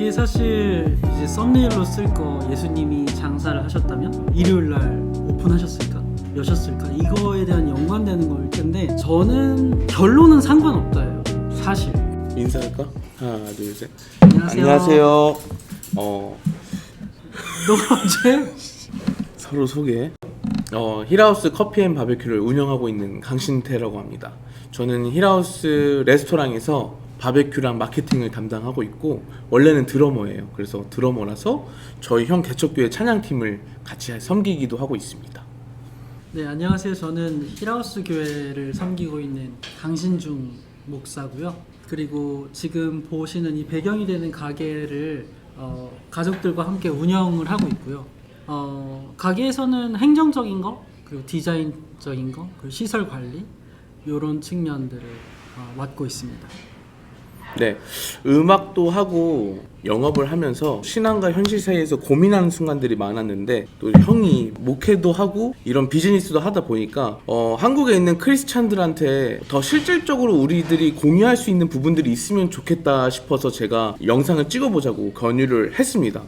이게 사실 이제 썸네일로 쓸 거 예수님이 장사를 하셨다면 일요일 날 오픈하셨을까? 여셨을까? 이거에 대한 연관되는 거일 텐데 저는 결론은 상관없다예요. 사실. 인사할까? 하나, 둘, 셋. 안녕하세요. 너 언제? 서로 소개. 힐하우스 커피앤바베큐를 운영하고 있는 강신태라고 합니다. 저는 힐하우스 레스토랑에서 바베큐랑 마케팅을 담당하고 있고 원래는 드러머예요. 그래서 드러머라서 저희 형 개척교회 찬양팀을 같이 섬기기도 하고 있습니다. 네, 안녕하세요. 저는 힐하우스 교회를 섬기고 있는 강신중 목사고요. 그리고 지금 보시는 이 배경이 되는 가게를 가족들과 함께 운영을 하고 있고요. 가게에서는 행정적인 거, 그리고 디자인적인 거, 그리고 시설 관리 이런 측면들을 맡고 있습니다. 네, 음악도 하고 영업을 하면서 신앙과 현실 사이에서 고민하는 순간들이 많았는데 또 형이 목회도 하고 이런 비즈니스도 하다 보니까 한국에 있는 크리스찬들한테 더 실질적으로 우리들이 공유할 수 있는 부분들이 있으면 좋겠다 싶어서 제가 영상을 찍어보자고 권유를 했습니다.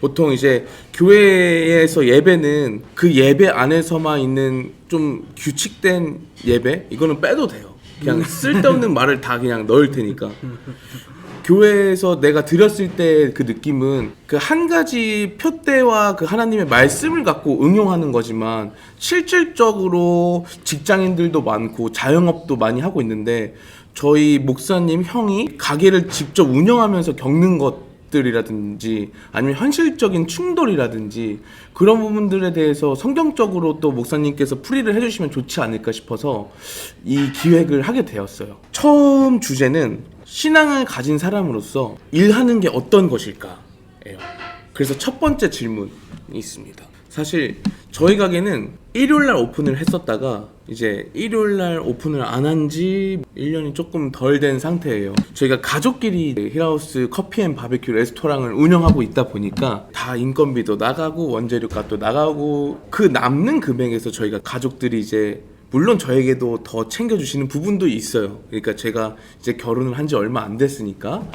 보통 이제 교회에서 예배는 그 예배 안에서만 있는 좀 규칙된 예배 이거는 빼도 돼요. 그냥 쓸데없는 말을 다 그냥 넣을 테니까. 교회에서 내가 드렸을 때 그 느낌은 그 한 가지 표대와 그 하나님의 말씀을 갖고 응용하는 거지만 실질적으로 직장인들도 많고 자영업도 많이 하고 있는데 저희 목사님 형이 가게를 직접 운영하면서 겪는 것들이라든지 아니면 현실적인 충돌이라든지 그런 부분들에 대해서 성경적으로 또 목사님께서 풀이를 해주시면 좋지 않을까 싶어서 이 기획을 하게 되었어요. 처음 주제는 신앙을 가진 사람으로서 일하는 게 어떤 것일까? 예요. 그래서 첫 번째 질문이 있습니다. 사실 저희 가게는 일요일날 오픈을 했었다가 이제 일요일날 오픈을 안 한 지 1년이 조금 덜 된 상태예요. 저희가 가족끼리 힐하우스 커피앤바베큐 레스토랑을 운영하고 있다 보니까 다 인건비도 나가고 원재료값도 나가고 그 남는 금액에서 저희가 가족들이 이제 물론 저에게도 더 챙겨주시는 부분도 있어요. 그러니까 제가 이제 결혼을 한 지 얼마 안 됐으니까.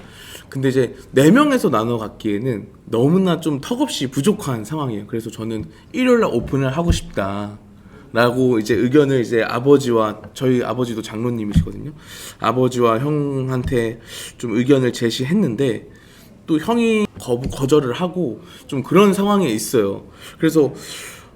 근데 이제 4명에서 나눠 갖기에는 너무나 좀 턱없이 부족한 상황이에요. 그래서 저는 일요일날 오픈을 하고 싶다. 라고 이제 의견을 이제 아버지와 저희 아버지도 장로님이시거든요. 아버지와 형한테 좀 의견을 제시했는데 또 형이 거절을 하고 좀 그런 상황에 있어요. 그래서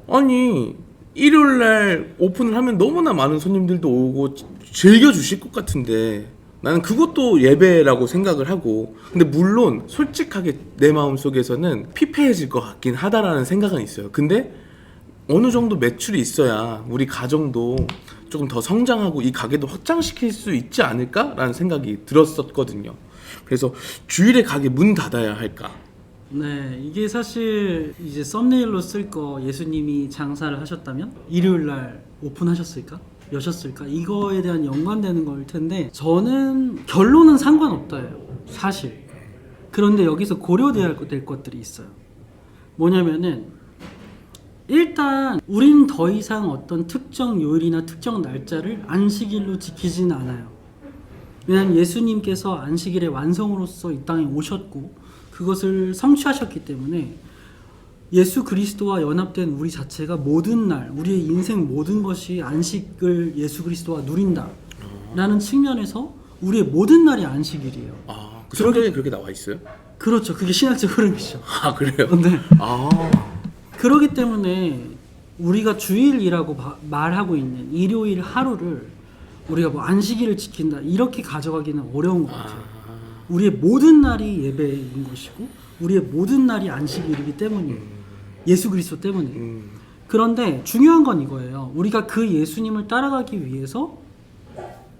아니 일요일날 오픈을 하면 너무나 많은 손님들도 오고 즐겨주실 것 같은데 나는 그것도 예배라고 생각을 하고 근데 물론 솔직하게 내 마음속에서는 피폐해질 것 같긴 하다라는 생각은 있어요. 근데 어느 정도 매출이 있어야 우리 가정도 조금 더 성장하고 이 가게도 확장시킬 수 있지 않을까라는 생각이 들었었거든요. 그래서 주일에 가게 문 닫아야 할까? 네, 이게 사실 이제 썸네일로 쓸 거 예수님이 장사를 하셨다면 일요일 날 오픈하셨을까? 여셨을까? 이거에 대한 연관되는 거일 텐데 저는 결론은 상관없다예요. 사실. 그런데 여기서 고려돼야 될 것들이 있어요. 뭐냐면은 일단 우리는 더 이상 어떤 특정 요일이나 특정 날짜를 안식일로 지키지는 않아요. 왜냐하면 예수님께서 안식일의 완성으로서 이 땅에 오셨고 그것을 성취하셨기 때문에 예수 그리스도와 연합된 우리 자체가 모든 날, 우리의 인생 모든 것이 안식을 예수 그리스도와 누린다 라는 측면에서 우리의 모든 날이 안식일이에요. 그 성경에 그렇게 나와 있어요? 그렇죠. 그게 신학적 흐름이죠. 아 그래요? 네. 그렇기 때문에 우리가 주일이라고 말하고 있는 일요일 하루를 우리가 뭐 안식일을 지킨다 이렇게 가져가기는 어려운 것 같아요. 우리의 모든 날이 예배인 것이고 우리의 모든 날이 안식일이기 때문이에요. 예수 그리스도 때문에. 그런데 중요한 건 이거예요. 우리가 그 예수님을 따라가기 위해서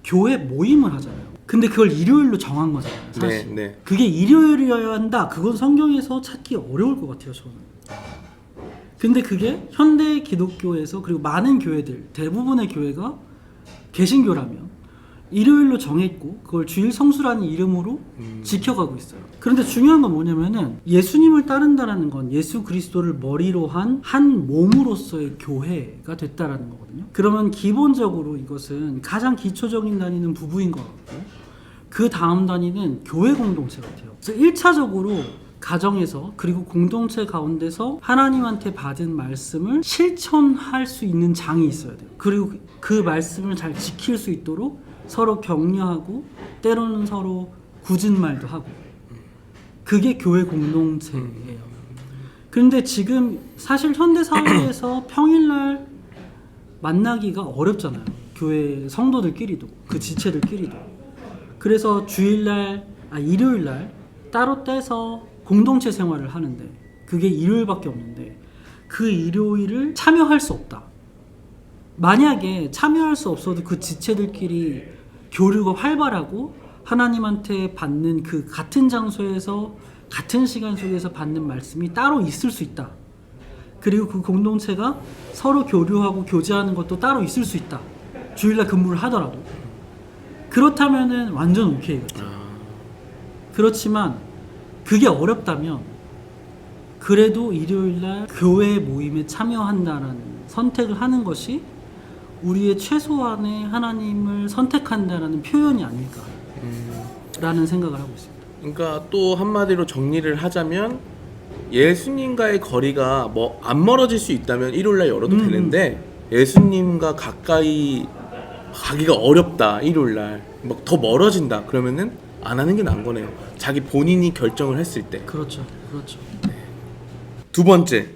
교회 모임을 하잖아요. 근데 그걸 일요일로 정한 거잖아요. 사실. 네. 그게 일요일이어야 한다. 그건 성경에서 찾기 어려울 것 같아요. 저는. 근데 그게 현대 기독교에서 그리고 많은 교회들 대부분의 교회가 개신교라면 일요일로 정했고 그걸 주일 성수라는 이름으로 지켜가고 있어요. 그런데 중요한 건 뭐냐면은 예수님을 따른다라는 건 예수 그리스도를 머리로 한 몸으로서의 교회가 됐다라는 거거든요. 그러면 기본적으로 이것은 가장 기초적인 단위는 부부인 것 같고 그 다음 단위는 교회 공동체 같아요. 그래서 1차적으로 가정에서 그리고 공동체 가운데서 하나님한테 받은 말씀을 실천할 수 있는 장이 있어야 돼요. 그리고 그 말씀을 잘 지킬 수 있도록 서로 격려하고 때로는 서로 굳은 말도 하고, 그게 교회 공동체예요. 그런데 지금 사실 현대 사회에서 평일날 만나기가 어렵잖아요. 교회 성도들끼리도, 그 지체들끼리도. 그래서 일요일날 따로 떼서 공동체 생활을 하는데, 그게 일요일밖에 없는데 그 일요일을 참여할 수 없다. 만약에 참여할 수 없어도 그 지체들끼리 교류가 활발하고 하나님한테 받는 그 같은 장소에서 같은 시간 속에서 받는 말씀이 따로 있을 수 있다. 그리고 그 공동체가 서로 교류하고 교제하는 것도 따로 있을 수 있다. 주일날 근무를 하더라도. 그렇다면은 완전 오케이겠죠. 그렇지만 그게 어렵다면 그래도 일요일날 교회 모임에 참여한다는 선택을 하는 것이 우리의 최소한의 하나님을 선택한다라는 표현이 아닐까 라는 생각을 하고 있습니다. 그러니까 또 한마디로 정리를 하자면 예수님과의 거리가 뭐 안 멀어질 수 있다면 일요일날 열어도 되는데, 예수님과 가까이 가기가 어렵다, 일요일날 막 더 멀어진다, 그러면은 안 하는 게 나은 거네요. 자기 본인이 결정을 했을 때. 그렇죠. 두 번째,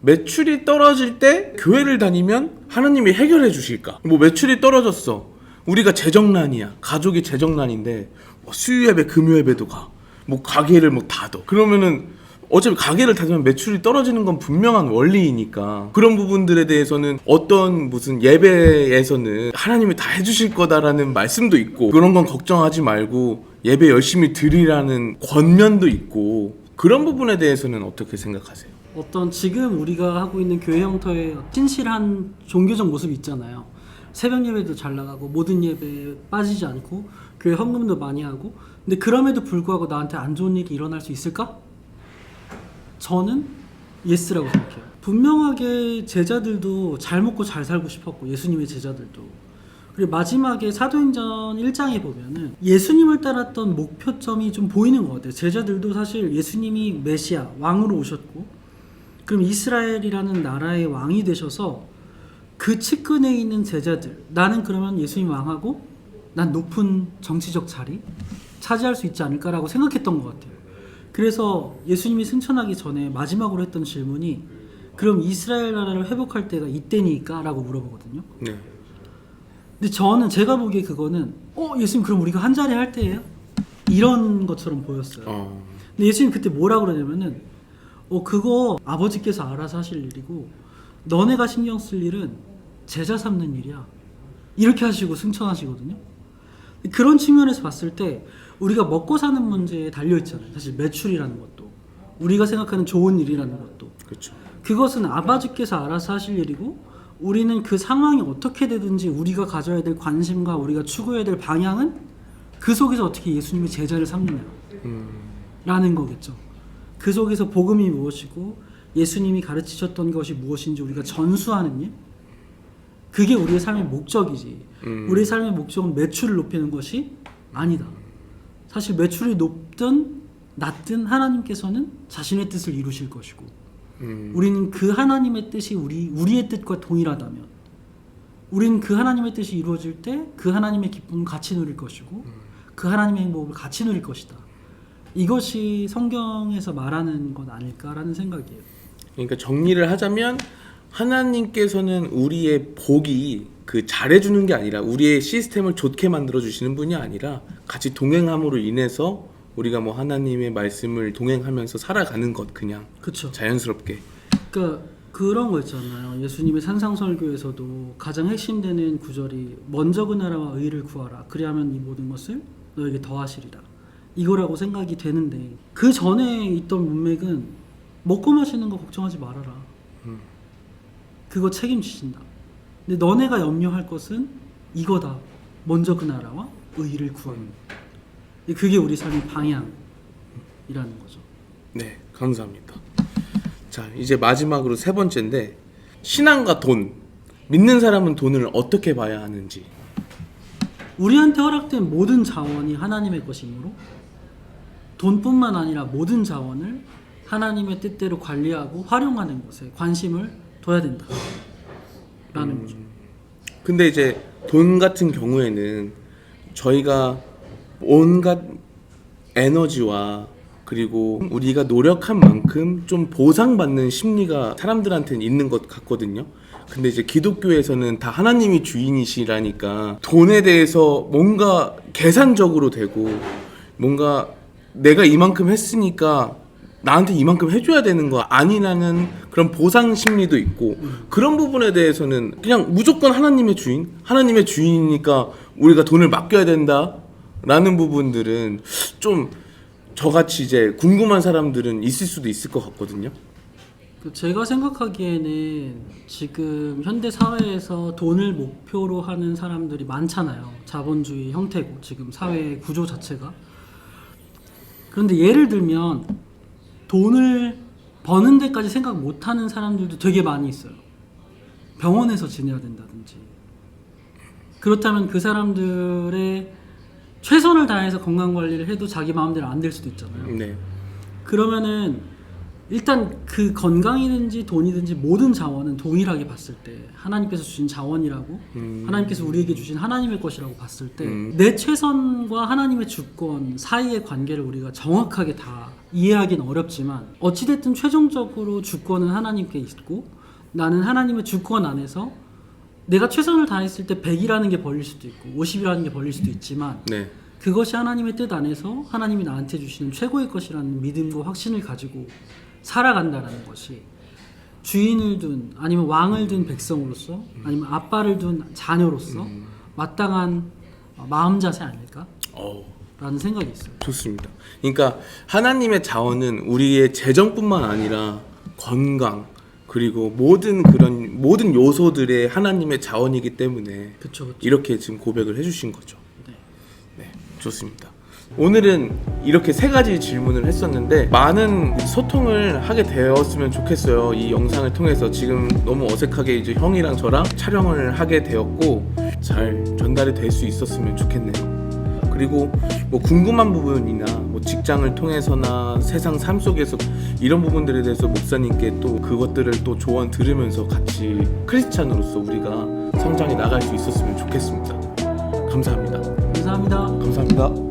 매출이 떨어질 때 교회를 다니면 하나님이 해결해 주실까? 뭐 매출이 떨어졌어, 우리가 재정난이야, 가족이 재정난인데 수요 예배, 금요 예배도 가, 뭐 가게를 뭐 닫어. 그러면은 어차피 가게를 닫으면 매출이 떨어지는 건 분명한 원리이니까, 그런 부분들에 대해서는 어떤 무슨 예배에서는 하나님이 다 해주실 거다라는 말씀도 있고, 그런 건 걱정하지 말고 예배 열심히 드리라는 권면도 있고, 그런 부분에 대해서는 어떻게 생각하세요? 어떤 지금 우리가 하고 있는 교회 형태의 진실한 종교적 모습이 있잖아요. 새벽 예배도 잘 나가고 모든 예배에 빠지지 않고 교회 헌금도 많이 하고, 근데 그럼에도 불구하고 나한테 안 좋은 일이 일어날 수 있을까? 저는 예스라고 생각해요. 분명하게 제자들도 잘 먹고 잘 살고 싶었고, 예수님의 제자들도. 그리고 마지막에 사도행전 1장에 보면은 예수님을 따랐던 목표점이 좀 보이는 것 같아요. 제자들도 사실 예수님이 메시아, 왕으로 오셨고, 그럼 이스라엘이라는 나라의 왕이 되셔서 그 측근에 있는 제자들, 나는 그러면 예수님 왕하고 난 높은 정치적 자리 차지할 수 있지 않을까라고 생각했던 것 같아요. 그래서 예수님이 승천하기 전에 마지막으로 했던 질문이, 그럼 이스라엘 나라를 회복할 때가 이때니까? 라고 물어보거든요. 네. 근데 저는 제가 보기에 그거는 예수님 그럼 우리가 한 자리 할 때예요? 이런 것처럼 보였어요. 근데 예수님 그때 뭐라 그러냐면은 그거 아버지께서 알아서 하실 일이고 너네가 신경 쓸 일은 제자 삼는 일이야. 이렇게 하시고 승천하시거든요. 그런 측면에서 봤을 때 우리가 먹고 사는 문제에 달려있잖아요. 사실 매출이라는 것도, 우리가 생각하는 좋은 일이라는 것도, 그렇죠. 그것은 아버지께서 알아서 하실 일이고, 우리는 그 상황이 어떻게 되든지 우리가 가져야 될 관심과 우리가 추구해야 될 방향은 그 속에서 어떻게 예수님의 제자를 삼느냐 라는 거겠죠. 그 속에서 복음이 무엇이고 예수님이 가르치셨던 것이 무엇인지 우리가 전수하는 일, 그게 우리의 삶의 목적이지. 우리의 삶의 목적은 매출을 높이는 것이 아니다. 사실 매출이 높든 낮든 하나님께서는 자신의 뜻을 이루실 것이고, 우리는 그 하나님의 뜻이 우리의 뜻과 동일하다면, 우리는 그 하나님의 뜻이 이루어질 때 그 하나님의 기쁨을 같이 누릴 것이고, 그 하나님의 행복을 같이 누릴 것이다. 이것이 성경에서 말하는 것 아닐까라는 생각이에요. 그러니까 정리를 하자면 하나님께서는 우리의 복이 그 잘해주는 게 아니라, 우리의 시스템을 좋게 만들어주시는 분이 아니라 같이 동행함으로 인해서 우리가 뭐 하나님의 말씀을 동행하면서 살아가는 것, 그냥 그쵸. 자연스럽게. 그러니까 그런 거 있잖아요. 예수님의 산상설교에서도 가장 핵심되는 구절이 먼저 그 나라와 의를 구하라. 그리하면 이 모든 것을 너에게 더하시리라. 이거라고 생각이 되는데, 그 전에 있던 문맥은 먹고 마시는 거 걱정하지 말아라. 그거 책임지신다. 근데 너네가 염려할 것은 이거다. 먼저 그 나라와 의를 구하는. 그게 우리 삶의 방향이라는 거죠. 네, 감사합니다. 자, 이제 마지막으로 세 번째인데, 신앙과 돈. 믿는 사람은 돈을 어떻게 봐야 하는지. 우리한테 허락된 모든 자원이 하나님의 것이므로 돈뿐만 아니라 모든 자원을 하나님의 뜻대로 관리하고 활용하는 것에 관심을 둬야 된다라는 거죠. 근데 이제 돈 같은 경우에는 저희가 온갖 에너지와 그리고 우리가 노력한 만큼 좀 보상받는 심리가 사람들한테는 있는 것 같거든요. 근데 이제 기독교에서는 다 하나님이 주인이시라니까 돈에 대해서 뭔가 계산적으로 되고 뭔가 내가 이만큼 했으니까 나한테 이만큼 해줘야 되는 거 아니라는 그런 보상 심리도 있고 그런 부분에 대해서는 그냥 무조건 하나님의 주인, 하나님의 주인이니까 우리가 돈을 맡겨야 된다라는 부분들은 좀 저같이 이제 궁금한 사람들은 있을 수도 있을 것 같거든요. 제가 생각하기에는 지금 현대 사회에서 돈을 목표로 하는 사람들이 많잖아요. 자본주의 형태고 지금 사회의 구조 자체가. 그런데 예를 들면 돈을 버는 데까지 생각 못하는 사람들도 되게 많이 있어요. 병원에서 지내야 된다든지. 그렇다면 그 사람들의 최선을 다해서 건강관리를 해도 자기 마음대로 안 될 수도 있잖아요. 네. 그러면은 일단 그 건강이든지 돈이든지 모든 자원은 동일하게 봤을 때 하나님께서 주신 자원이라고 하나님께서 우리에게 주신 하나님의 것이라고 봤을 때 내 최선과 하나님의 주권 사이의 관계를 우리가 정확하게 다 이해하기는 어렵지만 어찌됐든 최종적으로 주권은 하나님께 있고 나는 하나님의 주권 안에서 내가 최선을 다했을 때 100이라는 게 벌릴 수도 있고 50이라는 게 벌릴 수도 있지만 네. 그것이 하나님의 뜻 안에서 하나님이 나한테 주시는 최고의 것이라는 믿음과 확신을 가지고 살아간다라는 것이 주인을 둔 아니면 왕을 둔 백성으로서 아니면 아빠를 둔 자녀로서 마땅한 마음 자세 아닐까? 라는 생각이 있어요. 좋습니다. 그러니까 하나님의 자원은 우리의 재정뿐만 아니라 건강 그리고 모든 요소들의 하나님의 자원이기 때문에 그쵸. 이렇게 지금 고백을 해주신 거죠. 네. 네, 좋습니다. 오늘은 이렇게 세 가지 질문을 했었는데 많은 소통을 하게 되었으면 좋겠어요. 이 영상을 통해서 지금 너무 어색하게 이제 형이랑 저랑 촬영을 하게 되었고 잘 전달이 될 수 있었으면 좋겠네요. 그리고 뭐 궁금한 부분이나 뭐 직장을 통해서나 세상 삶 속에서 이런 부분들에 대해서 목사님께 또 그것들을 또 조언 들으면서 같이 크리스찬으로서 우리가 성장해 나갈 수 있었으면 좋겠습니다. 감사합니다. 감사합니다. 감사합니다.